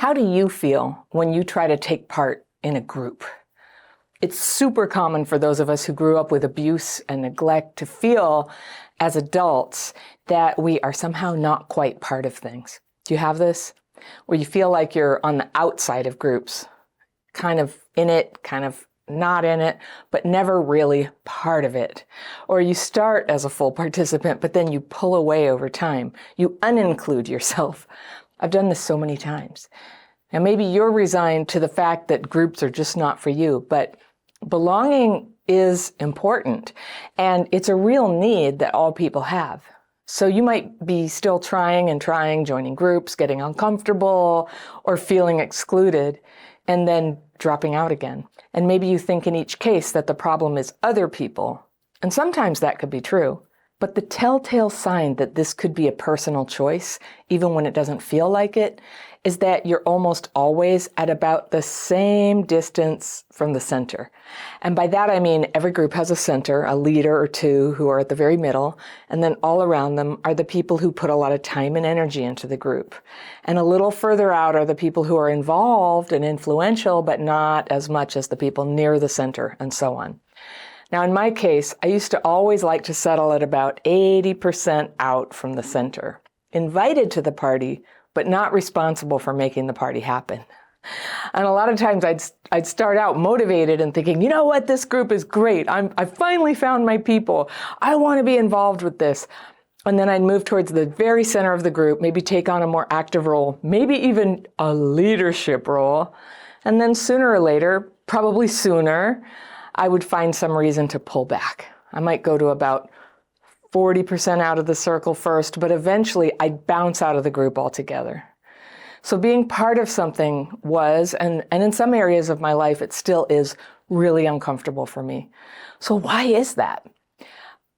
How do you feel when you try to take part in a group? It's super common for those of us who grew up with abuse and neglect to feel as adults that we are somehow not quite part of things. Do you have this? Where you feel like you're on the outside of groups, kind of in it, kind of not in it, but never really part of it. Or you start as a full participant, but then you pull away over time. You uninclude yourself. I've done this so many times. And maybe you're resigned to the fact that groups are just not for you, but belonging is important, and it's a real need that all people have. So you might be still trying, joining groups, getting uncomfortable, or feeling excluded, and then dropping out again. And maybe you think in each case that the problem is other people, and sometimes that could be true. But the telltale sign that this could be a personal choice, even when it doesn't feel like it, is that you're almost always at about the same distance from the center. And by that I mean every group has a center, a leader or two who are at the very middle, and then all around them are the people who put a lot of time and energy into the group. And a little further out are the people who are involved and influential, but not as much as the people near the center, and so on. Now, in my case, I used to always like to settle at about 80% out from the center, invited to the party, but not responsible for making the party happen. And a lot of times I'd start out motivated and thinking, you know what, this group is great. I've finally found my people. I want to be involved with this. And then I'd move towards the very center of the group, maybe take on a more active role, maybe even a leadership role. And then sooner or later, probably sooner, I would find some reason to pull back. I might go to about 40% out of the circle first, but eventually I'd bounce out of the group altogether. So being part of something was, and in some areas of my life, it still is really uncomfortable for me. So why is that?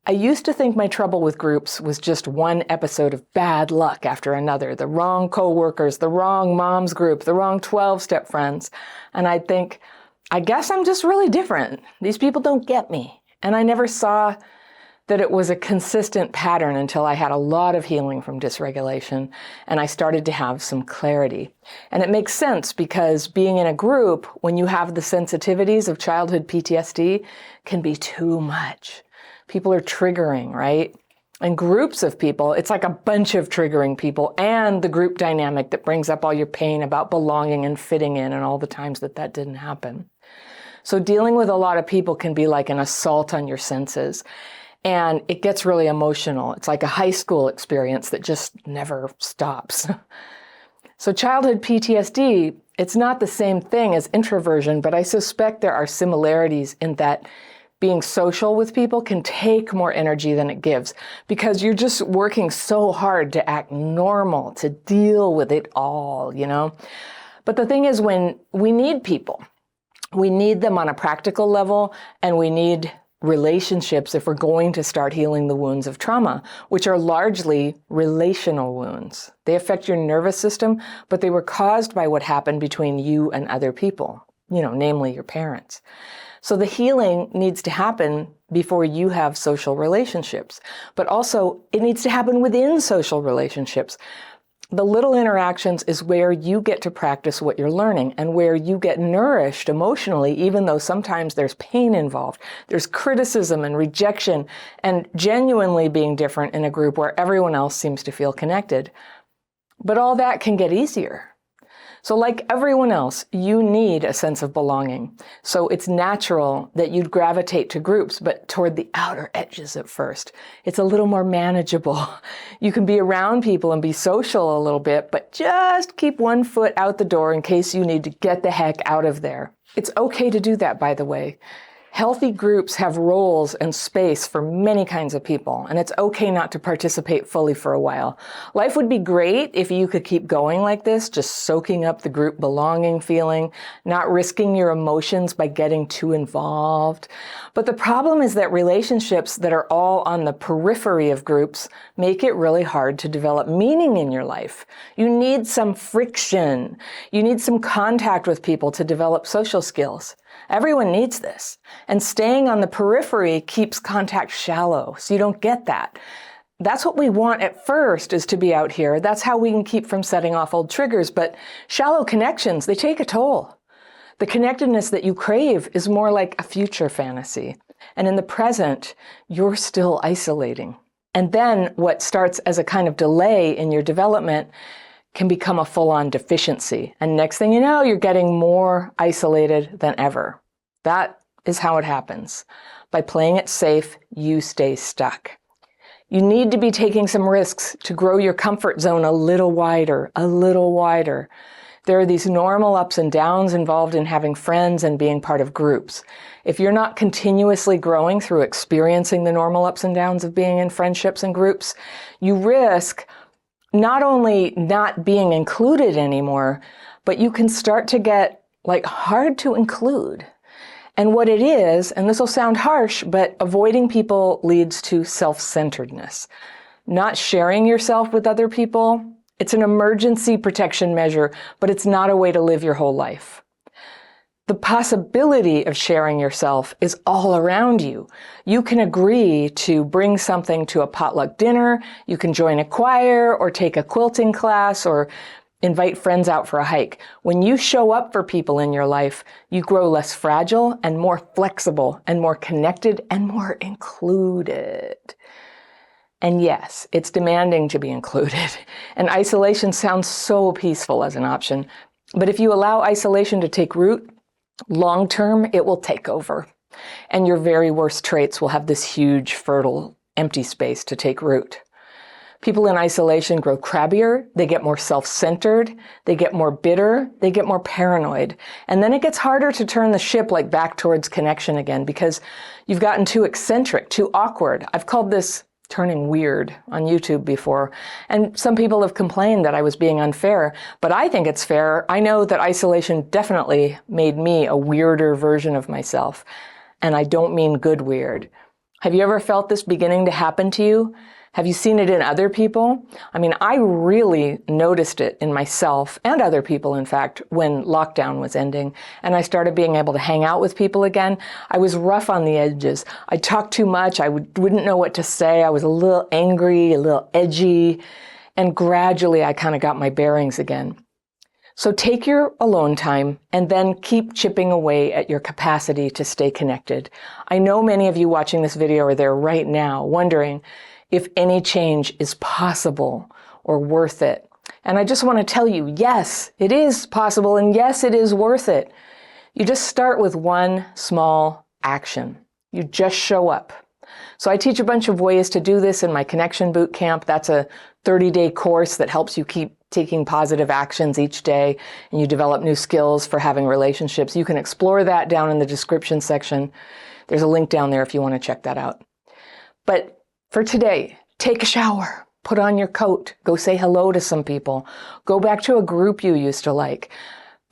I used to think my trouble with groups was just one episode of bad luck after another, the wrong coworkers, the wrong mom's group, the wrong 12-step friends. And I'd think, I guess I'm just really different. These people don't get me. And I never saw that it was a consistent pattern until I had a lot of healing from dysregulation and I started to have some clarity. And it makes sense because being in a group, when you have the sensitivities of childhood PTSD, can be too much. People are triggering, right? And groups of people, it's like a bunch of triggering people and the group dynamic that brings up all your pain about belonging and fitting in and all the times that didn't happen. So dealing with a lot of people can be like an assault on your senses. And it gets really emotional. It's like a high school experience that just never stops. So childhood PTSD, it's not the same thing as introversion, but I suspect there are similarities in that being social with people can take more energy than it gives because you're just working so hard to act normal, to deal with it all, you know? But the thing is, when we need people, we need them on a practical level, and we need relationships if we're going to start healing the wounds of trauma, which are largely relational wounds. They affect your nervous system, but they were caused by what happened between you and other people, namely your parents. So the healing needs to happen before you have social relationships, but also it needs to happen within social relationships. The little interactions is where you get to practice what you're learning and where you get nourished emotionally, even though sometimes there's pain involved. There's criticism and rejection and genuinely being different in a group where everyone else seems to feel connected. But all that can get easier. So like everyone else, you need a sense of belonging. So it's natural that you'd gravitate to groups, but toward the outer edges at first. It's a little more manageable. You can be around people and be social a little bit, but just keep one foot out the door in case you need to get the heck out of there. It's okay to do that, by the way. Healthy groups have roles and space for many kinds of people, and it's okay not to participate fully for a while. Life would be great if you could keep going like this, just soaking up the group belonging feeling, not risking your emotions by getting too involved. But the problem is that relationships that are all on the periphery of groups make it really hard to develop meaning in your life. You need some friction. You need some contact with people to develop social skills. Everyone needs this. And staying on the periphery keeps contact shallow, so you don't get that. that's what we want at first, is to be out here. That's how we can keep from setting off old triggers. But shallow connections, they take a toll. The connectedness that you crave is more like a future fantasy. And in the present, you're still isolating. And then what starts as a kind of delay in your development can become a full-on deficiency. And next thing you know, you're getting more isolated than ever. That is how it happens. By playing it safe, you stay stuck. You need to be taking some risks to grow your comfort zone a little wider, a little wider. There are these normal ups and downs involved in having friends and being part of groups. If you're not continuously growing through experiencing the normal ups and downs of being in friendships and groups, you risk not only not being included anymore, but you can start to get hard to include. And what it is, and this will sound harsh, but avoiding people leads to self-centeredness. Not sharing yourself with other people, it's an emergency protection measure, but it's not a way to live your whole life. The possibility of sharing yourself is all around you. You can agree to bring something to a potluck dinner, you can join a choir or take a quilting class or invite friends out for a hike. When you show up for people in your life, you grow less fragile and more flexible and more connected and more included. And yes, it's demanding to be included. And isolation sounds so peaceful as an option. But if you allow isolation to take root, long term, it will take over. And your very worst traits will have this huge, fertile, empty space to take root. People in isolation grow crabbier, they get more self-centered, they get more bitter, they get more paranoid. And then it gets harder to turn the ship back towards connection again because you've gotten too eccentric, too awkward. I've called this turning weird on YouTube before. And some people have complained that I was being unfair, but I think it's fair. I know that isolation definitely made me a weirder version of myself. And I don't mean good weird. Have you ever felt this beginning to happen to you? Have you seen it in other people? I mean, I really noticed it in myself and other people, in fact, when lockdown was ending and I started being able to hang out with people again. I was rough on the edges. I talked too much. I wouldn't know what to say. I was a little angry, a little edgy, and gradually I kind of got my bearings again. So take your alone time and then keep chipping away at your capacity to stay connected. I know many of you watching this video are there right now wondering if any change is possible or worth it. And I just want to tell you, yes, it is possible, and yes, it is worth it. You just start with one small action. You just show up. So I teach a bunch of ways to do this in my Connection Boot Camp. That's a 30-day course that helps you keep taking positive actions each day, and you develop new skills for having relationships. You can explore that down in the description section. There's a link down there if you want to check that out. But for today, take a shower, put on your coat, go say hello to some people, go back to a group you used to like,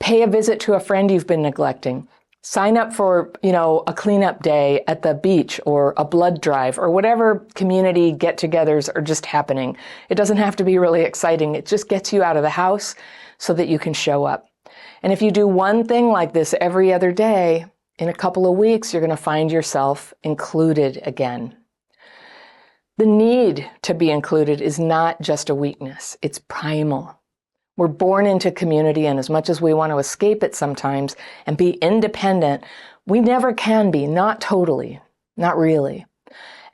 pay a visit to a friend you've been neglecting, sign up for, a cleanup day at the beach or a blood drive or whatever community get-togethers are just happening. It doesn't have to be really exciting. It just gets you out of the house so that you can show up. And if you do one thing like this every other day, in a couple of weeks, you're going to find yourself included again. The need to be included is not just a weakness, it's primal. We're born into community, and as much as we want to escape it sometimes and be independent, we never can be, not totally, not really.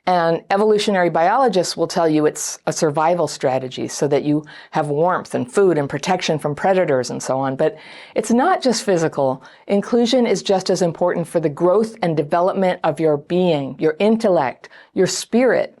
And evolutionary biologists will tell you it's a survival strategy so that you have warmth and food and protection from predators and so on. But it's not just physical. Inclusion is just as important for the growth and development of your being, your intellect, your spirit.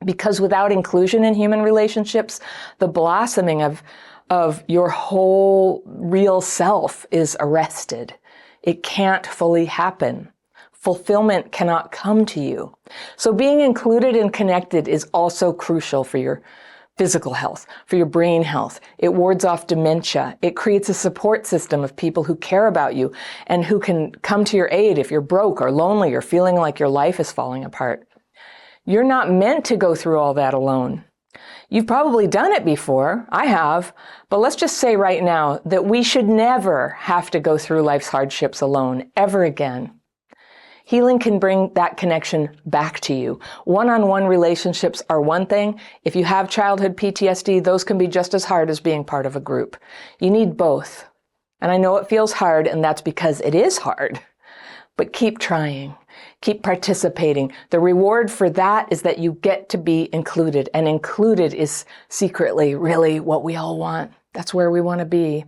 Because without inclusion in human relationships, the blossoming of your whole real self is arrested. It can't fully happen. Fulfillment cannot come to you. So being included and connected is also crucial for your physical health, for your brain health. It wards off dementia. It creates a support system of people who care about you and who can come to your aid if you're broke or lonely or feeling like your life is falling apart. You're not meant to go through all that alone. You've probably done it before. I have. But let's just say right now that we should never have to go through life's hardships alone, ever again. Healing can bring that connection back to you. One-on-one relationships are one thing. If you have childhood PTSD, those can be just as hard as being part of a group. You need both. And I know it feels hard, and that's because it is hard. But keep trying. Keep participating. The reward for that is that you get to be included. And included is secretly really what we all want. That's where we want to be.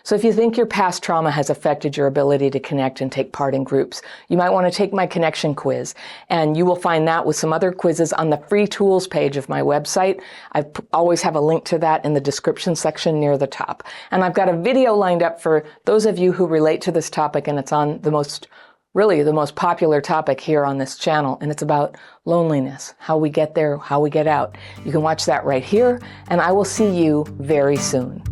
So if you think your past trauma has affected your ability to connect and take part in groups, you might want to take my connection quiz. And you will find that with some other quizzes on the free tools page of my website. I always have a link to that in the description section near the top. And I've got a video lined up for those of you who relate to this topic, and it's on the most popular topic here on this channel, and it's about loneliness, how we get there, how we get out. You can watch that right here, and I will see you very soon.